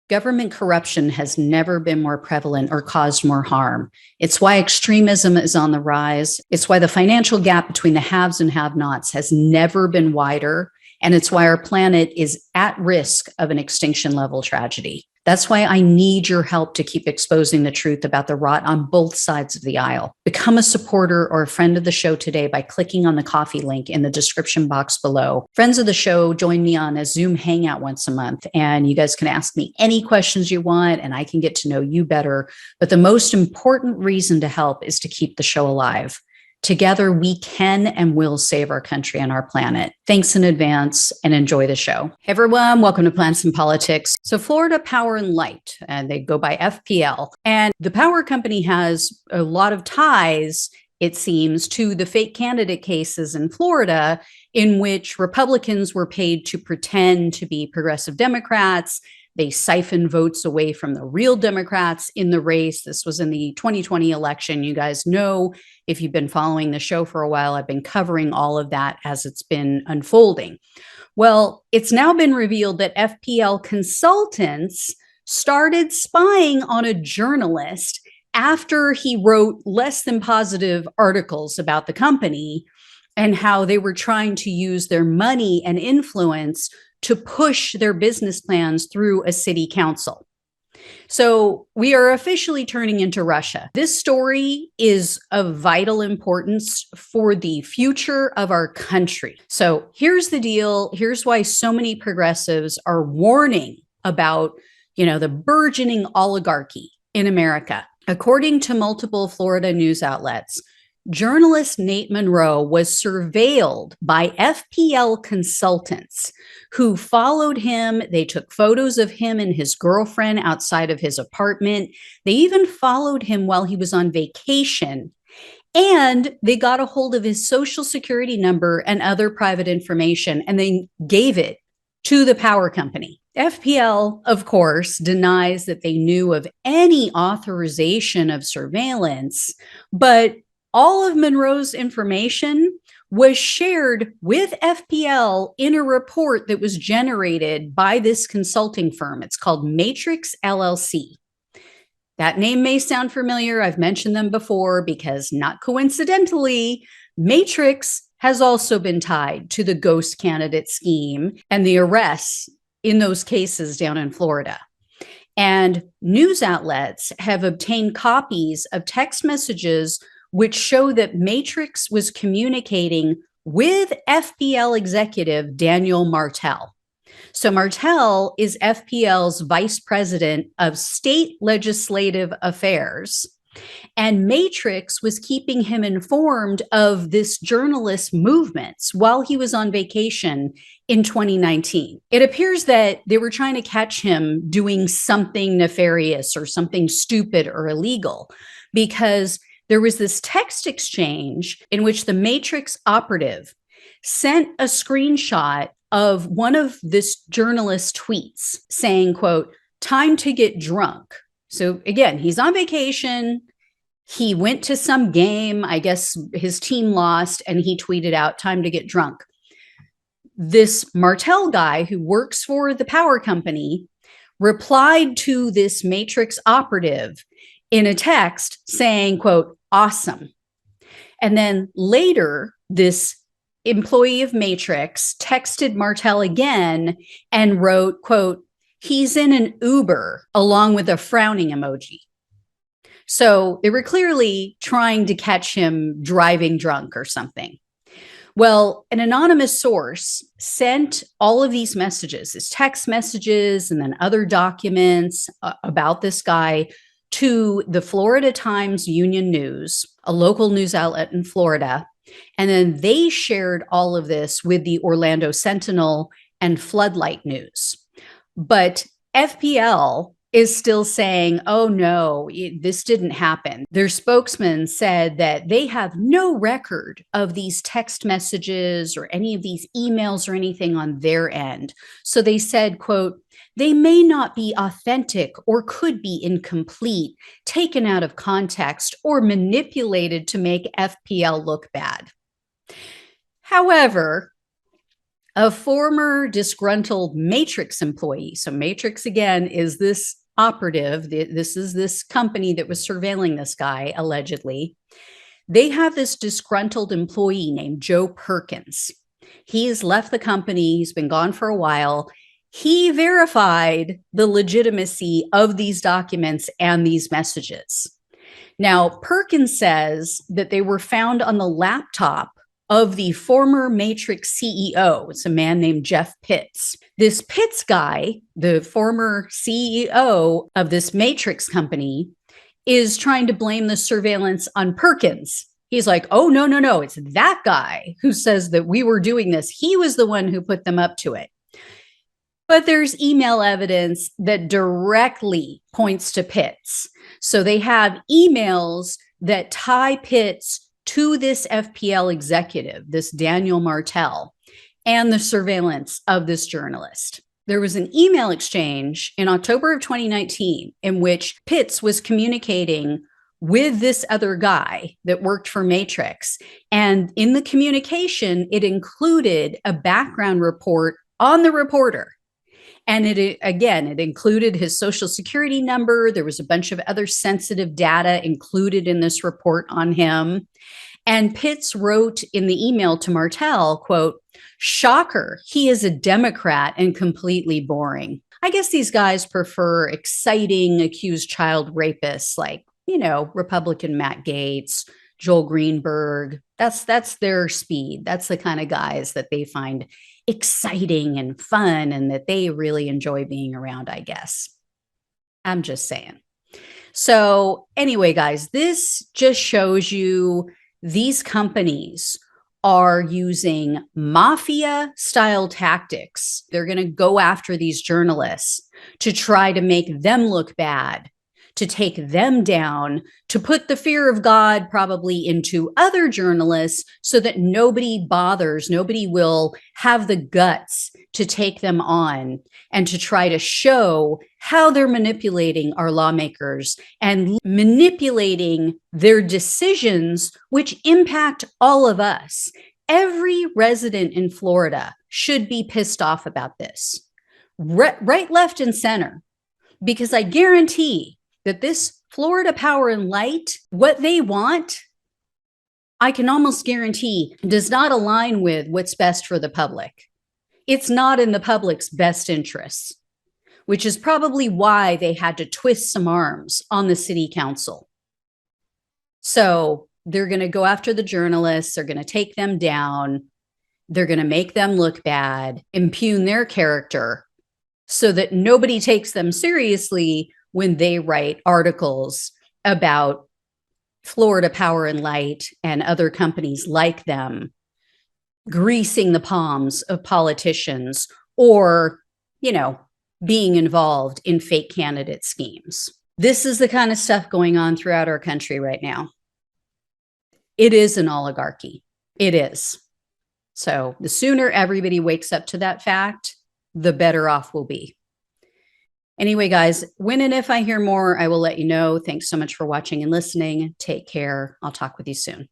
Government corruption has never been more prevalent or caused more harm. It's why extremism is on the rise. It's why the financial gap between the haves and have-nots has never been wider. And it's why our planet is at risk of an extinction level tragedy. That's why I need your help to keep exposing the truth about the rot on both sides of the aisle. Become a supporter or a friend of the show today by clicking on the coffee link in the description box below. Friends of the show join me on a Zoom hangout once a month, and you guys can ask me any questions you want, and I can get to know you better. But the most important reason to help is to keep the show alive. Together, we can and will save our country and our planet. Thanks in advance and enjoy the show. Hey everyone, welcome to Plants and Politics. So Florida Power and Light, and they go by FPL. And the power company has a lot of ties, it seems, to the fake candidate cases in Florida in which Republicans were paid to pretend to be progressive Democrats. They siphoned votes away from the real Democrats in the race. This was in the 2020 election. You guys know, if you've been following the show for a while, I've been covering all of that as it's been unfolding. Well, it's now been revealed that FPL consultants started spying on a journalist after he wrote less than positive articles about the company and how they were trying to use their money and influence to push their business plans through a city council. So we are officially turning into Russia. This story is of vital importance for the future of our country. So here's the deal. Here's why so many progressives are warning about, the burgeoning oligarchy in America. According to multiple Florida news outlets, journalist Nate Monroe was surveilled by FPL consultants who followed him. They took photos of him and his girlfriend outside of his apartment. They even followed him while he was on vacation. And they got a hold of his social security number and other private information, and they gave it to the power company. FPL, of course, denies that they knew of any authorization of surveillance, but all of Monroe's information was shared with FPL in a report that was generated by this consulting firm. It's called Matrix LLC. That name may sound familiar. I've mentioned them before because, not coincidentally, Matrix has also been tied to the ghost candidate scheme and the arrests in those cases down in Florida. And news outlets have obtained copies of text messages which show that Matrix was communicating with FPL executive Daniel Martel. So Martel is FPL's vice president of state legislative affairs, and Matrix was keeping him informed of this journalist movements while he was on vacation in 2019. It appears that they were trying to catch him doing something nefarious or something stupid or illegal, because there was this text exchange in which the Matrix operative sent a screenshot of one of this journalist's tweets saying, quote, "Time to get drunk." So again, he's on vacation. He went to some game. I guess his team lost, and he tweeted out, "Time to get drunk." This Martel guy who works for the power company replied to this Matrix operative in a text saying, quote, "Awesome." And then later, this employee of Matrix texted Martel again and wrote, quote, "He's in an Uber," along with a frowning emoji. So they were clearly trying to catch him driving drunk or something. Well, an anonymous source sent all of these messages, his text messages, and then other documents about this guy to the Florida Times Union News, a local news outlet in Florida. And then they shared all of this with the Orlando Sentinel and Floodlight News. But FPL is still saying, "Oh no, this didn't happen." Their spokesman said that they have no record of these text messages or any of these emails or anything on their end. So they said, quote, "They may not be authentic or could be incomplete, taken out of context, or manipulated to make FPL look bad." However, A former disgruntled Matrix employee. So Matrix, again, is this operative. This is this company that was surveilling this guy, allegedly. They have this disgruntled employee named Joe Perkins. He's left the company. He's been gone for a while. He verified the legitimacy of these documents and these messages. Now, Perkins says that they were found on the laptop of the former Matrix CEO. It's a man named Jeff Pitts. This Pitts guy, the former CEO of this Matrix company, is trying to blame the surveillance on Perkins. He's like, oh, no, no, no. It's that guy who says that we were doing this. He was the one who put them up to it. But there's email evidence that directly points to Pitts. So they have emails that tie Pitts to this FPL executive, this Daniel Martel, and the surveillance of this journalist. There was an email exchange in October of 2019 in which Pitts was communicating with this other guy that worked for Matrix. And in the communication, it included a background report on the reporter. And it included his social security number. There was a bunch of other sensitive data included in this report on him. And Pitts wrote in the email to Martel, quote, shocker, he is a Democrat and completely boring. I guess these guys prefer exciting accused child rapists like, Republican Matt Gaetz, Joel Greenberg. That's their speed. That's the kind of guys that they find exciting and fun and that they really enjoy being around, I guess. I'm just saying. So anyway, guys, this just shows you these companies are using mafia style tactics. They're going to go after these journalists to try to make them look bad, to take them down, to put the fear of God probably into other journalists so that nobody bothers, nobody will have the guts to take them on and to try to show how they're manipulating our lawmakers and manipulating their decisions, which impact all of us. Every resident in Florida should be pissed off about this, right, left, and center, because I guarantee that this Florida Power and Light, what they want, I can almost guarantee does not align with what's best for the public. It's not in the public's best interests, which is probably why they had to twist some arms on the city council. So they're going to go after the journalists. They're going to take them down. They're going to make them look bad, impugn their character so that nobody takes them seriously when they write articles about Florida Power and Light and other companies like them greasing the palms of politicians or, being involved in fake candidate schemes. This is the kind of stuff going on throughout our country right now. It is an oligarchy. It is. So the sooner everybody wakes up to that fact, the better off we'll be. Anyway, guys, when and if I hear more, I will let you know. Thanks so much for watching and listening. Take care. I'll talk with you soon.